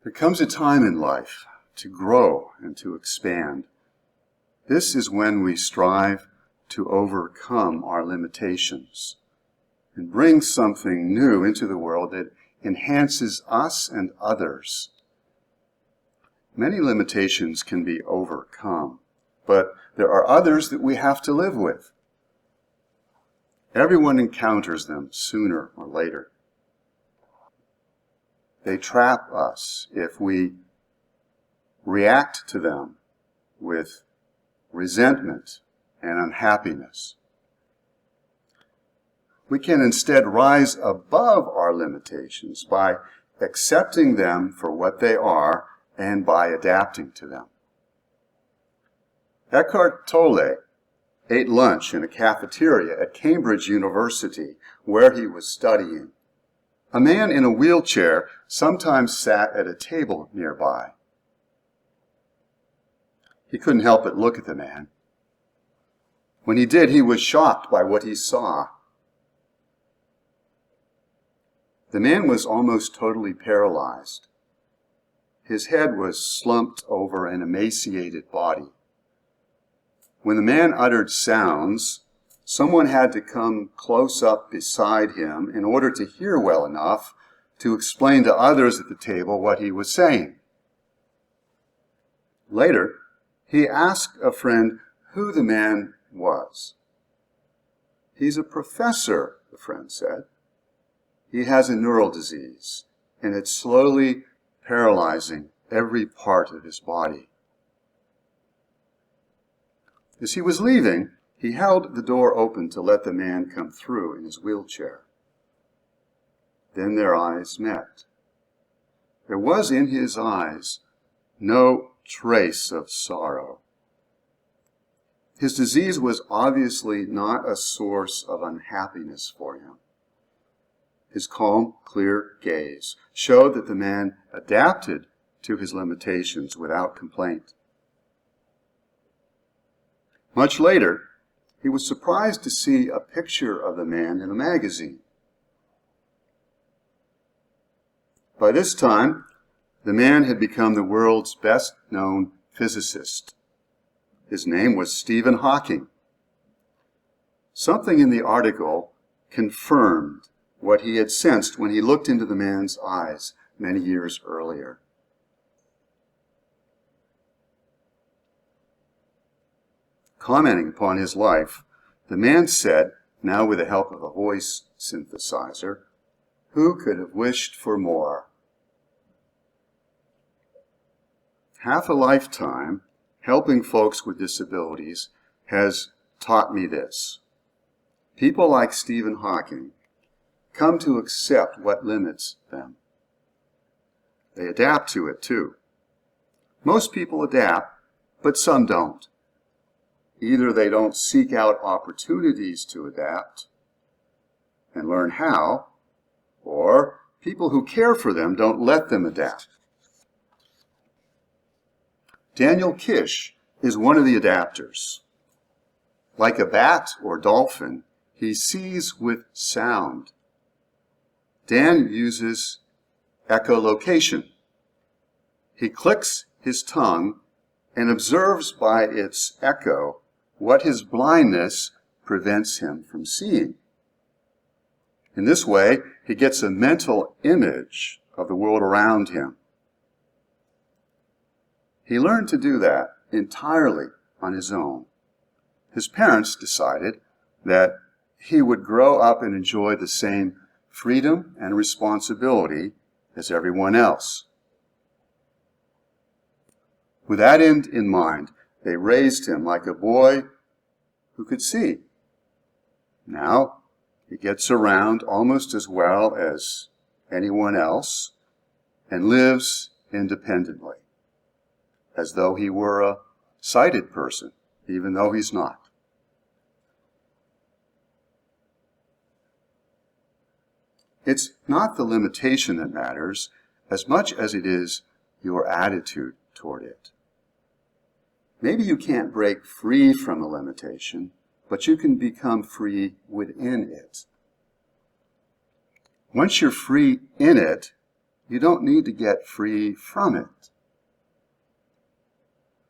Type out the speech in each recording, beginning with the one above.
There comes a time in life to grow and to expand. This is when we strive to overcome our limitations and bring something new into the world that enhances us and others. Many limitations can be overcome, but there are others that we have to live with. Everyone encounters them sooner or later. They trap us if we react to them with resentment and unhappiness. We can instead rise above our limitations by accepting them for what they are and by adapting to them. Eckhart Tolle ate lunch in a cafeteria at Cambridge University where he was studying. A man in a wheelchair sometimes sat at a table nearby. He couldn't help but look at the man. When he did, he was shocked by what he saw. The man was almost totally paralyzed. His head was slumped over an emaciated body. When the man uttered sounds, someone had to come close up beside him in order to hear well enough to explain to others at the table what he was saying. Later, he asked a friend who the man was. "He's a professor," the friend said. "He has a neural disease, and it's slowly paralyzing every part of his body." As he was leaving, he held the door open to let the man come through in his wheelchair. Then their eyes met. There was in his eyes no trace of sorrow. His disease was obviously not a source of unhappiness for him. His calm, clear gaze showed that the man adapted to his limitations without complaint. Much later, he was surprised to see a picture of the man in a magazine. By this time, the man had become the world's best-known physicist. His name was Stephen Hawking. Something in the article confirmed what he had sensed when he looked into the man's eyes many years earlier. Commenting upon his life, the man said, now with the help of a voice synthesizer, "Who could have wished for more?" Half a lifetime helping folks with disabilities has taught me this. People like Stephen Hawking come to accept what limits them. They adapt to it too. Most people adapt, but some don't. Either they don't seek out opportunities to adapt and learn how, or people who care for them don't let them adapt. Daniel Kish is one of the adapters. Like a bat or dolphin, he sees with sound. Dan uses echolocation. He clicks his tongue and observes by its echo what his blindness prevents him from seeing. In this way, he gets a mental image of the world around him. He learned to do that entirely on his own. His parents decided that he would grow up and enjoy the same freedom and responsibility as everyone else. With that end in mind, they raised him like a boy who could see. Now, he gets around almost as well as anyone else and lives independently, as though he were a sighted person, even though he's not. It's not the limitation that matters as much as it is your attitude toward it. Maybe you can't break free from a limitation, but you can become free within it. Once you're free in it, You don't need to get free from it.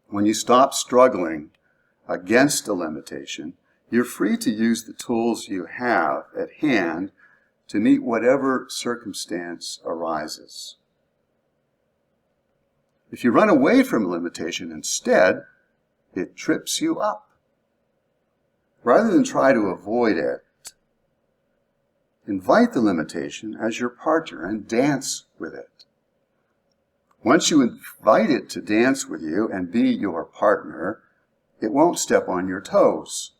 When you stop struggling against a limitation, you're free to use the tools you have at hand to meet whatever circumstance arises. If you run away from a limitation instead, it trips you up. Rather than try to avoid it, invite the limitation as your partner and dance with it. Once you invite it to dance with you and be your partner, it won't step on your toes.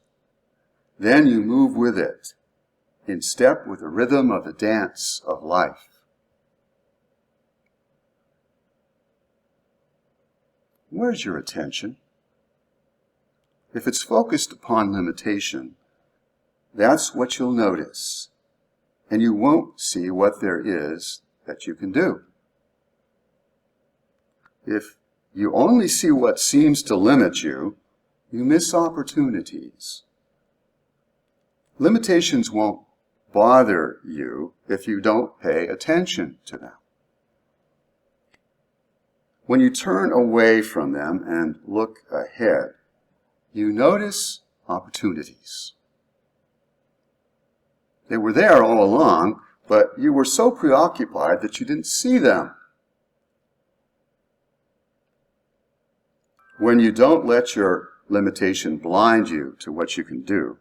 Then you move with it, in step with the rhythm of the dance of life. Where's your attention? If it's focused upon limitation, that's what you'll notice, and you won't see what there is that you can do. If you only see what seems to limit you, you miss opportunities. Limitations won't bother you if you don't pay attention to them. When you turn away from them and look ahead, you notice opportunities. They were there all along, but you were so preoccupied that you didn't see them. When you don't let your limitation blind you to what you can do,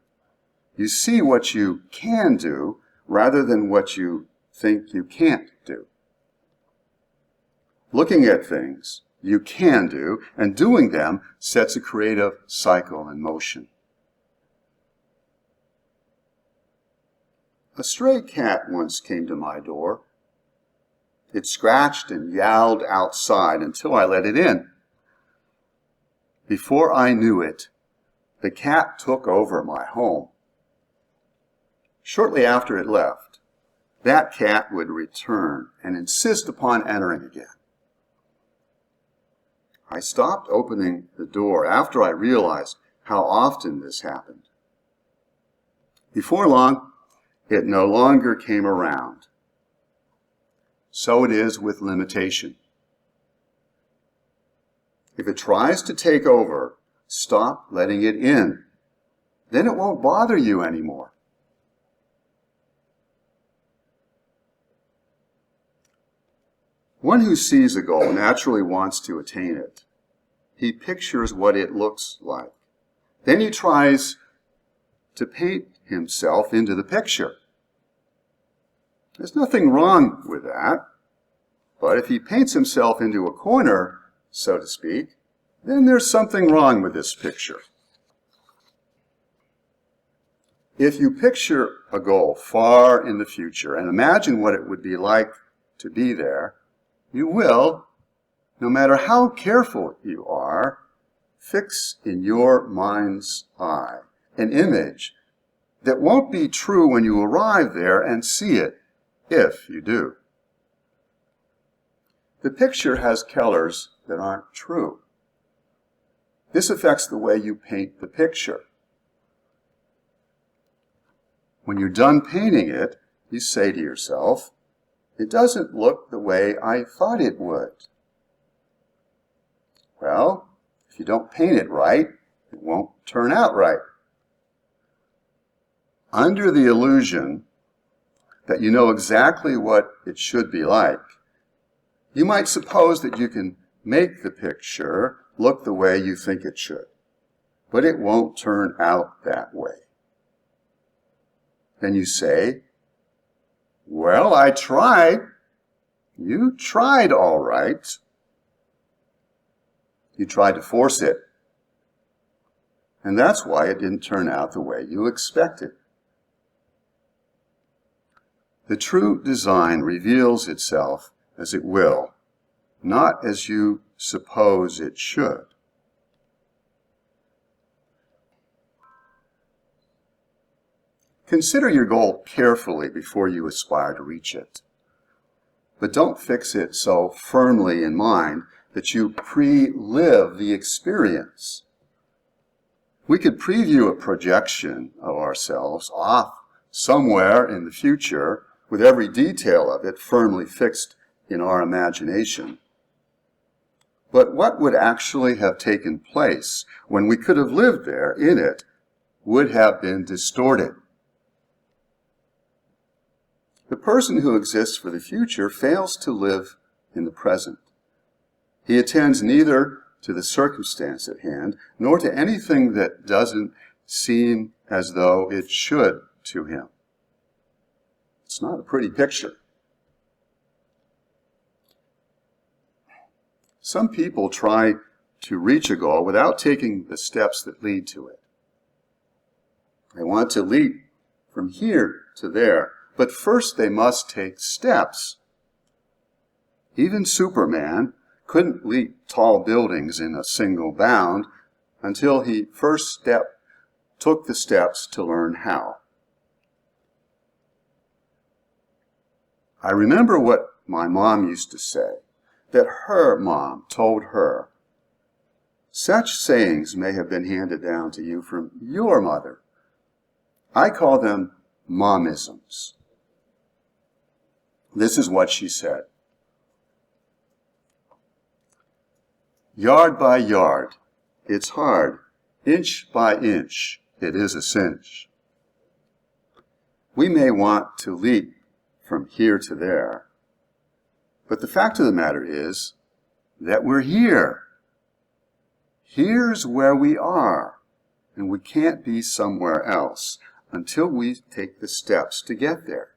you see what you can do rather than what you think you can't do. Looking at things you can do and doing them sets a creative cycle in motion. A stray cat once came to my door. It scratched and yowled outside until I let it in. Before I knew it, the cat took over my home. Shortly after it left, that cat would return and insist upon entering again. I stopped opening the door after I realized how often this happened. Before long, it no longer came around. So it is with limitation. If it tries to take over, stop letting it in. Then it won't bother you anymore. One who sees a goal naturally wants to attain it. He pictures what it looks like. Then he tries to paint himself into the picture. There's nothing wrong with that. But if he paints himself into a corner, so to speak, then there's something wrong with this picture. If you picture a goal far in the future and imagine what it would be like to be there, you will, no matter how careful you are, fix in your mind's eye an image that won't be true when you arrive there and see it, if you do. The picture has colors that aren't true. This affects the way you paint the picture. When you're done painting it, you say to yourself, "It doesn't look the way I thought it would." Well, if you don't paint it right, it won't turn out right. Under the illusion that you know exactly what it should be like, you might suppose that you can make the picture look the way you think it should, but it won't turn out that way. Then you say, "Well, I tried." You tried all right. You tried to force it. And that's why it didn't turn out the way you expected. The true design reveals itself as it will, not as you suppose it should. Consider your goal carefully before you aspire to reach it. But don't fix it so firmly in mind that you pre-live the experience. We could preview a projection of ourselves off somewhere in the future with every detail of it firmly fixed in our imagination. But what would actually have taken place when we could have lived there in it would have been distorted. The person who exists for the future fails to live in the present. He attends neither to the circumstance at hand, nor to anything that doesn't seem as though it should to him. It's not a pretty picture. Some people try to reach a goal without taking the steps that lead to it. They want to leap from here to there, but first they must take steps. Even Superman couldn't leap tall buildings in a single bound until he first took the steps to learn how. I remember what my mom used to say, that her mom told her. Such sayings may have been handed down to you from your mother. I call them momisms. This is what she said. Yard by yard, it's hard. Inch by inch, it is a cinch. We may want to leap from here to there, but the fact of the matter is that we're here. Here's where we are, and we can't be somewhere else until we take the steps to get there.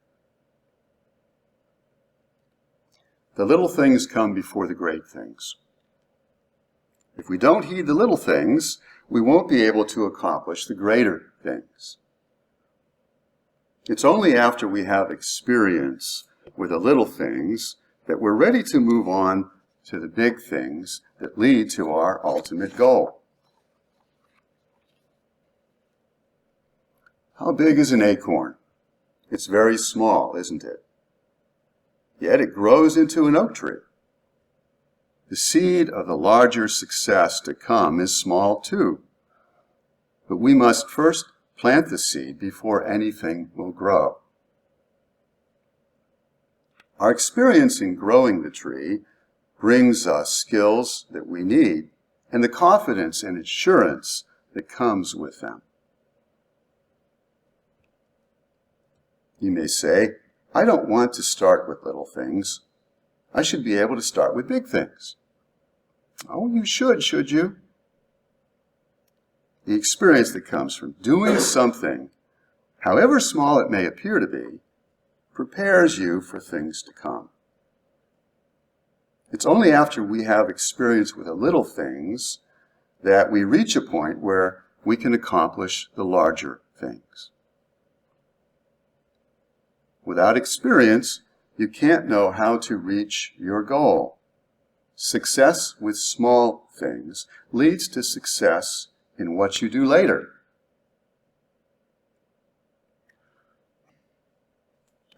The little things come before the great things. If we don't heed the little things, we won't be able to accomplish the greater things. It's only after we have experience with the little things that we're ready to move on to the big things that lead to our ultimate goal. How big is an acorn? It's very small, isn't it? Yet it grows into an oak tree. The seed of the larger success to come is small too. But we must first plant the seed before anything will grow. Our experience in growing the tree brings us skills that we need and the confidence and assurance that comes with them. You may say, I don't want to start with little things. I should be able to start with big things. Oh, you should you? The experience that comes from doing something, however small it may appear to be, prepares you for things to come. It's only after we have experience with the little things that we reach a point where we can accomplish the larger things. Without experience, you can't know how to reach your goal. Success with small things leads to success in what you do later.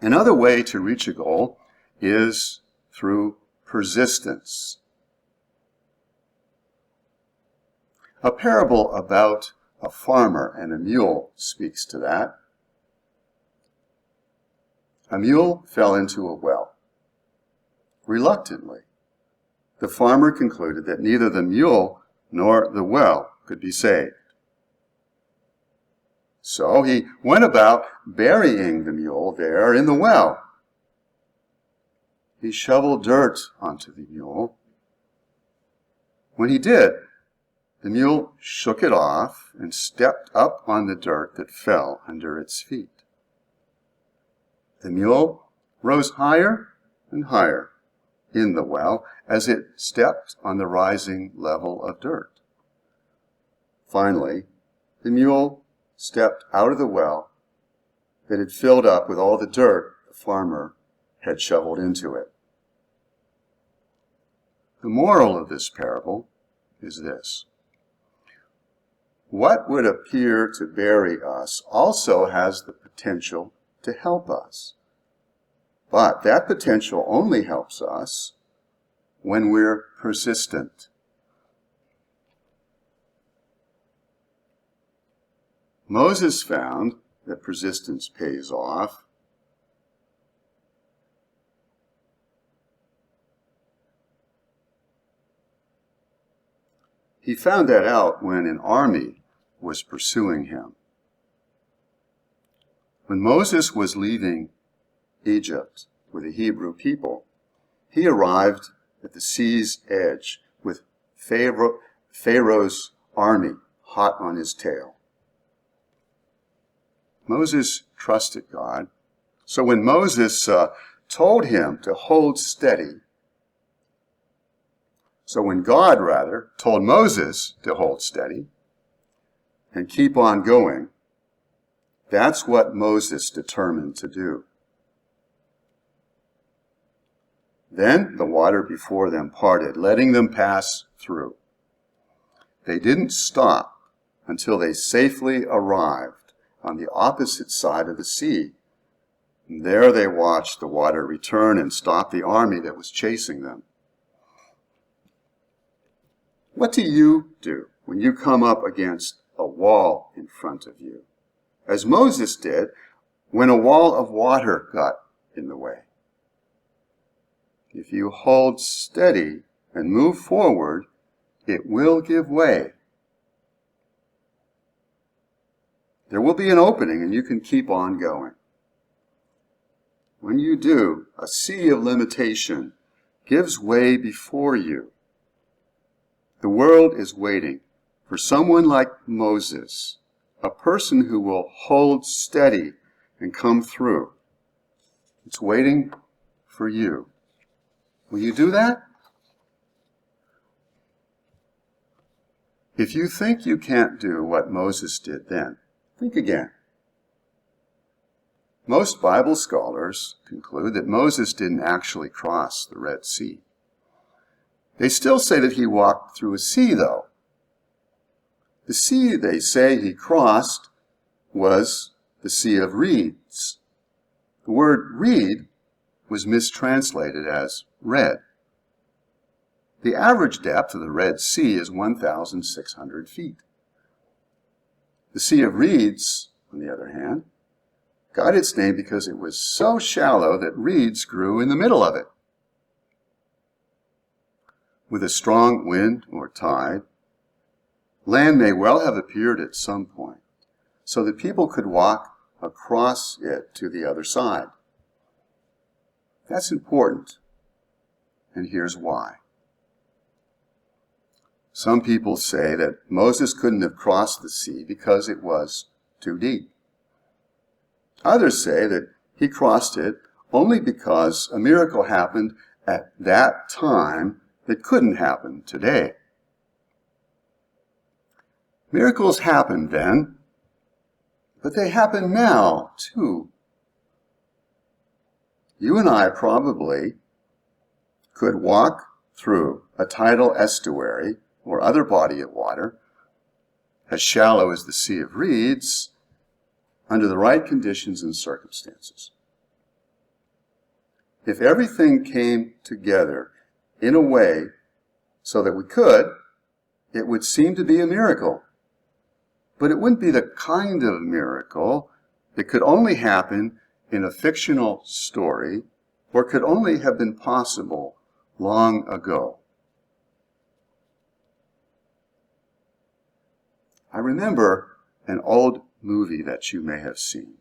Another way to reach a goal is through persistence. A parable about a farmer and a mule speaks to that. A mule fell into a well. Reluctantly, the farmer concluded that neither the mule nor the well could be saved. So he went about burying the mule there in the well. He shoveled dirt onto the mule. When he did, the mule shook it off and stepped up on the dirt that fell under its feet. The mule rose higher and higher in the well as it stepped on the rising level of dirt. Finally, the mule stepped out of the well that had filled up with all the dirt the farmer had shoveled into it. The moral of this parable is this. What would appear to bury us also has the potential to help us. But that potential only helps us when we're persistent. Moses found that persistence pays off. He found that out when an army was pursuing him. When Moses was leaving Egypt with the Hebrew people, he arrived at the sea's edge with Pharaoh's army hot on his tail. Moses trusted God, so when Moses told him to hold steady, so when God, told Moses to hold steady and keep on going, that's what Moses determined to do. Then the water before them parted, letting them pass through. They didn't stop until they safely arrived on the opposite side of the sea. And there they watched the water return and stop the army that was chasing them. What do you do when you come up against a wall in front of you? As Moses did when a wall of water got in the way. If you hold steady and move forward, it will give way. There will be an opening and you can keep on going. When you do, a sea of limitation gives way before you. The world is waiting for someone like Moses, a person who will hold steady and come through. It's waiting for you. Will you do that? If you think you can't do what Moses did then, think again. Most Bible scholars conclude that Moses didn't actually cross the Red Sea. They still say that he walked through a sea, though. The sea they say he crossed was the Sea of Reeds. The word reed was mistranslated as red. The average depth of the Red Sea is 1,600 feet. The Sea of Reeds, on the other hand, got its name because it was so shallow that reeds grew in the middle of it. With a strong wind or tide, land may well have appeared at some point, so that people could walk across it to the other side. That's important, and here's why. Some people say that Moses couldn't have crossed the sea because it was too deep. Others say that he crossed it only because a miracle happened at that time that couldn't happen today. Miracles happened then, but they happen now too. You and I probably could walk through a tidal estuary or other body of water, as shallow as the Sea of Reeds, under the right conditions and circumstances. If everything came together in a way so that we could, it would seem to be a miracle. But it wouldn't be the kind of miracle that could only happen in a fictional story or could only have been possible long ago. I remember an old movie that you may have seen.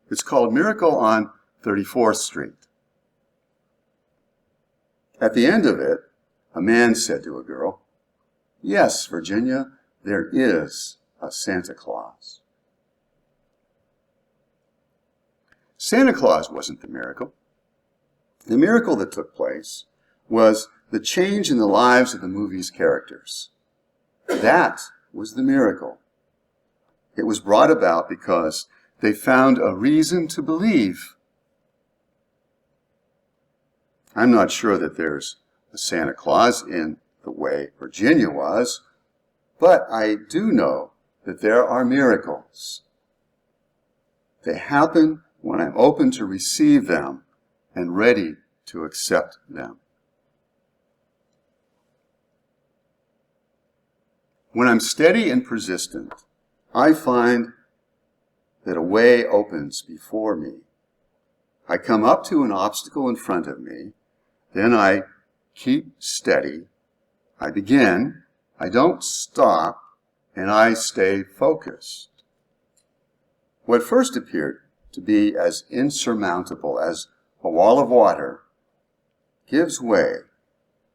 It's called Miracle on 34th Street. At the end of it, a man said to a girl, "Yes, Virginia, there is a Santa Claus." Santa Claus wasn't the miracle. The miracle that took place was the change in the lives of the movie's characters. That was the miracle. It was brought about because they found a reason to believe. I'm not sure that there's a Santa Claus in the way Virginia was, but I do know that there are miracles. They happen when I'm open to receive them and ready to accept them. When I'm steady and persistent, I find that a way opens before me. I come up to an obstacle in front of me, then I keep steady. I begin, I don't stop, and I stay focused. What first appeared to be as insurmountable as a wall of water gives way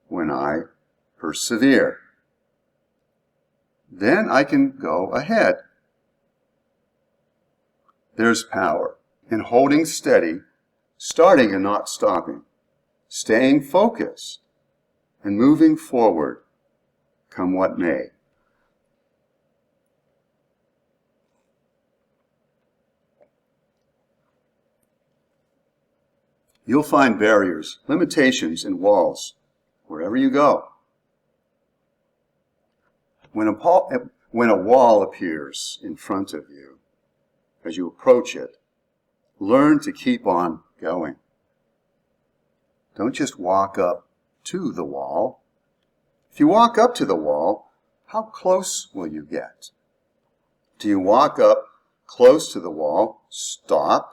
when I persevere. Then I can go ahead. There's power in holding steady, starting and not stopping, staying focused, and moving forward, come what may. You'll find barriers, limitations, and walls wherever you go. When a wall appears in front of you, as you approach it, learn to keep on going. Don't just walk up to the wall. If you walk up to the wall, how close will you get? Do you walk up close to the wall, stop,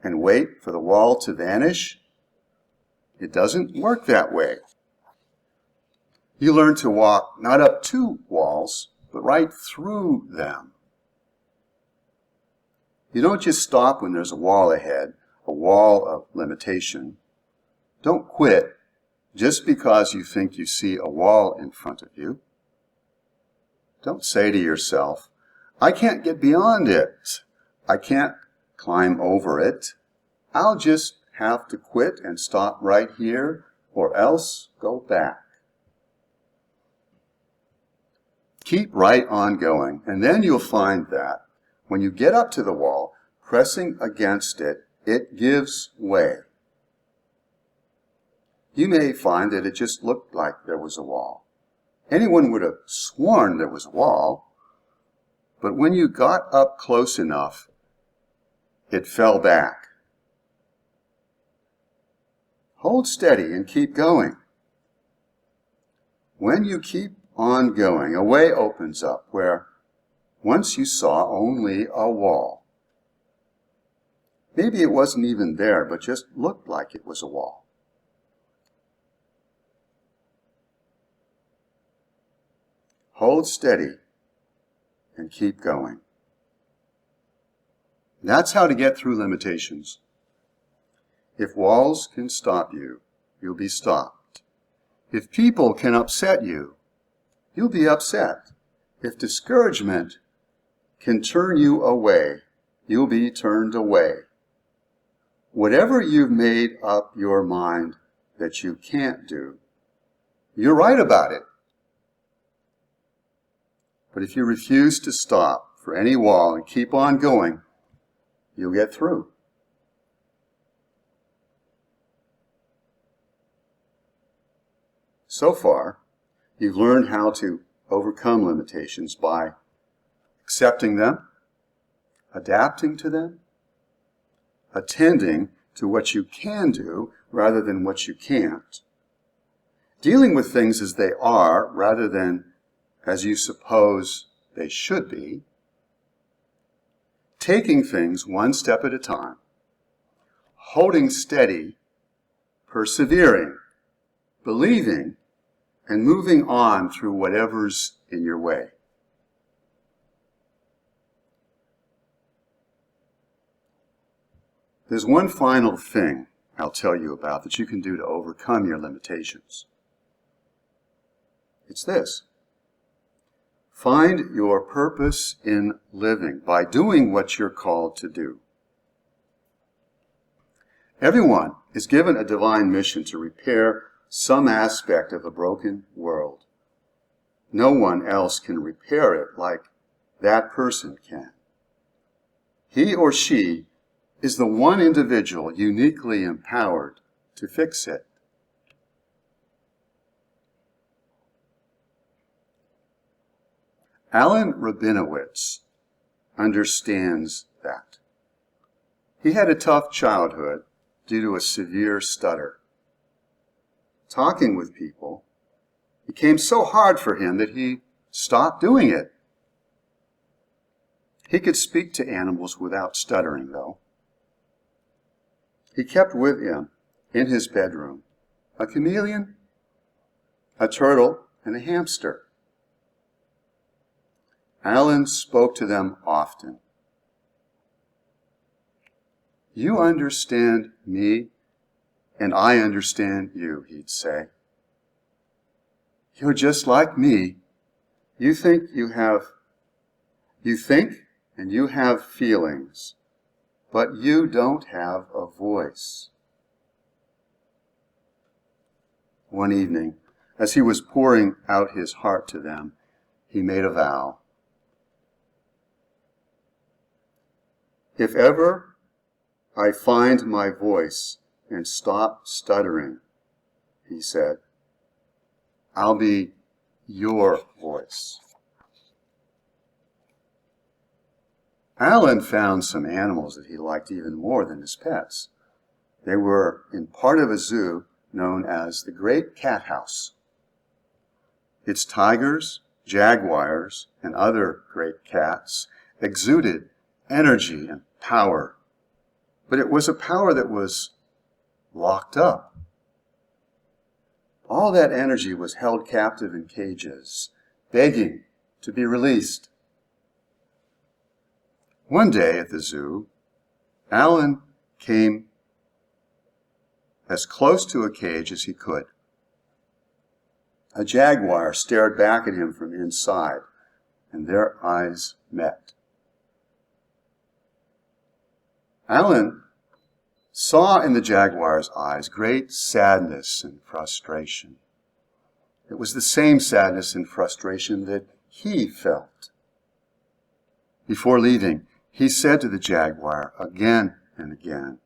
and wait for the wall to vanish? It doesn't work that way. You learn to walk not up to walls, but right through them. You don't just stop when there's a wall ahead, a wall of limitation. Don't quit just because you think you see a wall in front of you. Don't say to yourself, I can't get beyond it. I can't climb over it. I'll just have to quit and stop right here, or else go back. Keep right on going, and then you'll find that when you get up to the wall, pressing against it, it gives way. You may find that it just looked like there was a wall. Anyone would have sworn there was a wall, but when you got up close enough, it fell back. Hold steady and keep going. When you keep on going, a way opens up where once you saw only a wall. Maybe it wasn't even there, but just looked like it was a wall. Hold steady and keep going. That's how to get through limitations. If walls can stop you, you'll be stopped. If people can upset you, you'll be upset. If discouragement can turn you away, you'll be turned away. Whatever you've made up your mind that you can't do, you're right about it. But if you refuse to stop for any wall and keep on going, you'll get through. So far, you've learned how to overcome limitations by accepting them, adapting to them, attending to what you can do rather than what you can't, dealing with things as they are rather than as you suppose they should be, taking things one step at a time, holding steady, persevering, believing, and moving on through whatever's in your way. There's one final thing I'll tell you about that you can do to overcome your limitations. It's this. Find your purpose in living by doing what you're called to do. Everyone is given a divine mission to repair some aspect of a broken world. No one else can repair it like that person can. He or she is the one individual uniquely empowered to fix it. Alan Rabinowitz understands that. He had a tough childhood due to a severe stutter. Talking with people became so hard for him that he stopped doing it. He could speak to animals without stuttering, though. He kept with him in his bedroom a chameleon, a turtle, and a hamster. Alan spoke to them often. "You understand me, and I understand you," he'd say. "You're just like me. You think and you have feelings, but you don't have a voice." One evening, as he was pouring out his heart to them, he made a vow. "If ever I find my voice and stop stuttering," he said, "I'll be your voice." Alan found some animals that he liked even more than his pets. They were in part of a zoo known as the Great Cat House. Its tigers, jaguars, and other great cats exuded energy and power, but it was a power that was locked up. All that energy was held captive in cages, begging to be released. One day at the zoo, Alan came as close to a cage as he could. A jaguar stared back at him from inside, and their eyes met. Alan saw in the jaguar's eyes great sadness and frustration. It was the same sadness and frustration that he felt. Before leaving, he said to the jaguar again and again,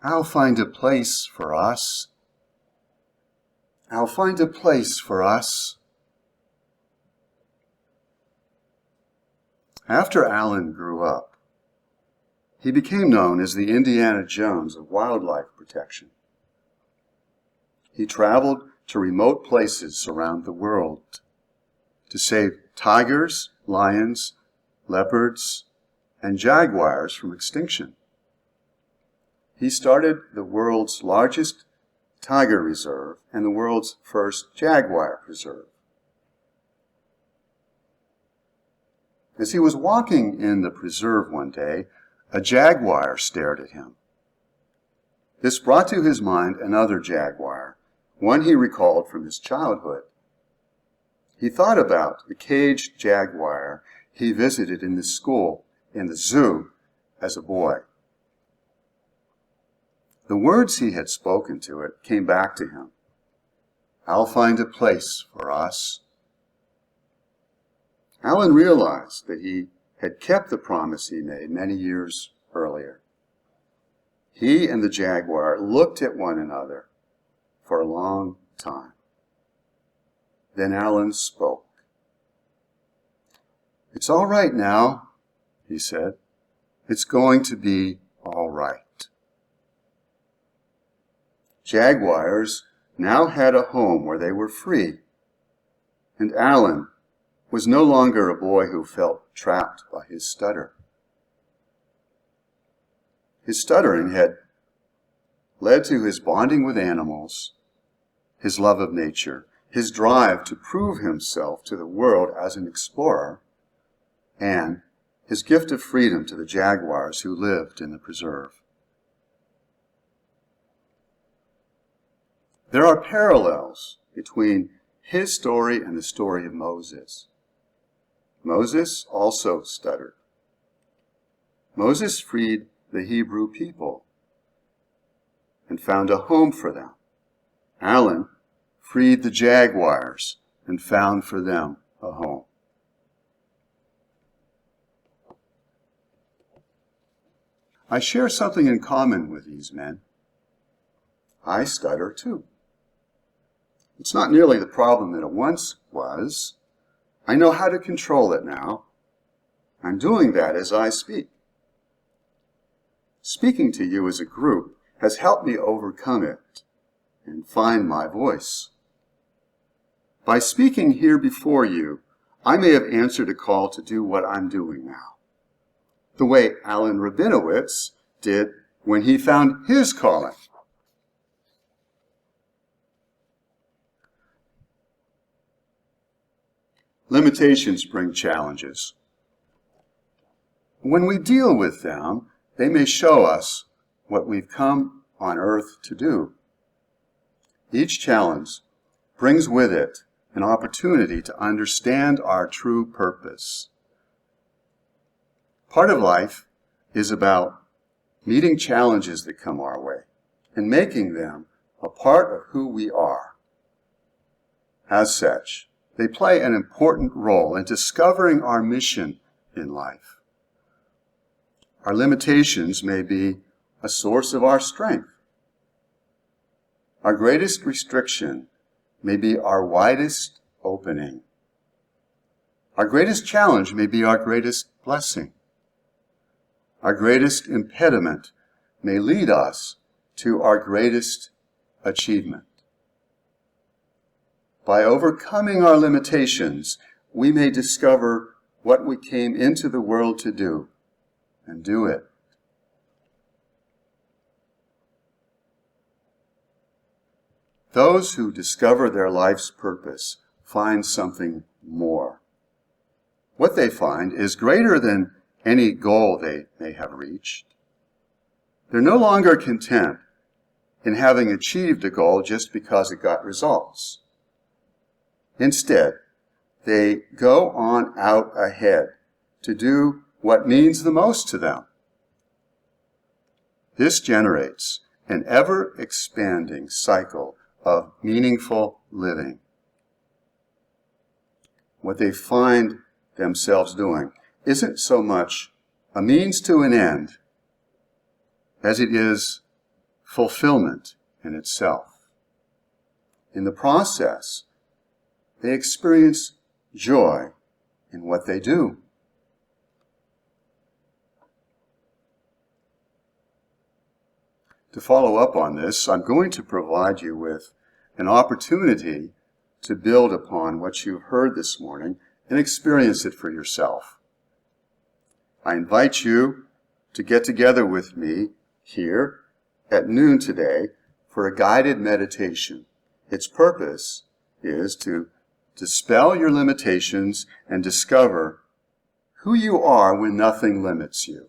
"I'll find a place for us. I'll find a place for us." After Alan grew up, he became known as the Indiana Jones of wildlife protection. He traveled to remote places around the world to save tigers, lions, leopards, and jaguars from extinction. He started the world's largest tiger reserve and the world's first jaguar preserve. As he was walking in the preserve one day, a jaguar stared at him. This brought to his mind another jaguar, one he recalled from his childhood. He thought about the caged jaguar he visited in the school, in the zoo, as a boy. The words he had spoken to it came back to him. "I'll find a place for us." Alan realized that he had kept the promise he made many years earlier. He and the jaguar looked at one another for a long time. Then Alan spoke. "It's all right now," he said. "It's going to be all right." Jaguars now had a home where they were free, and Alan was no longer a boy who felt trapped by his stutter. His stuttering had led to his bonding with animals, his love of nature, his drive to prove himself to the world as an explorer, and his gift of freedom to the jaguars who lived in the preserve. There are parallels between his story and the story of Moses. Moses also stuttered. Moses freed the Hebrew people and found a home for them. Alan freed the jaguars and found for them a home. I share something in common with these men. I stutter too. It's not nearly the problem that it once was. I know how to control it now. I'm doing that as I speak. Speaking to you as a group has helped me overcome it and find my voice. By speaking here before you, I may have answered a call to do what I'm doing now, the way Alan Rabinowitz did when he found his calling. Limitations bring challenges. When we deal with them, they may show us what we've come on earth to do. Each challenge brings with it an opportunity to understand our true purpose. Part of life is about meeting challenges that come our way and making them a part of who we are. As such, they play an important role in discovering our mission in life. Our limitations may be a source of our strength. Our greatest restriction may be our widest opening. Our greatest challenge may be our greatest blessing. Our greatest impediment may lead us to our greatest achievement. By overcoming our limitations, we may discover what we came into the world to do and do it. Those who discover their life's purpose find something more. What they find is greater than any goal they may have reached. They're no longer content in having achieved a goal just because it got results. Instead, they go on out ahead to do what means the most to them. This generates an ever-expanding cycle of meaningful living. What they find themselves doing isn't so much a means to an end as it is fulfillment in itself. In the process, they experience joy in what they do. To follow up on this, I'm going to provide you with an opportunity to build upon what you've heard this morning and experience it for yourself. I invite you to get together with me here at noon today for a guided meditation. Its purpose is to dispel your limitations and discover who you are when nothing limits you.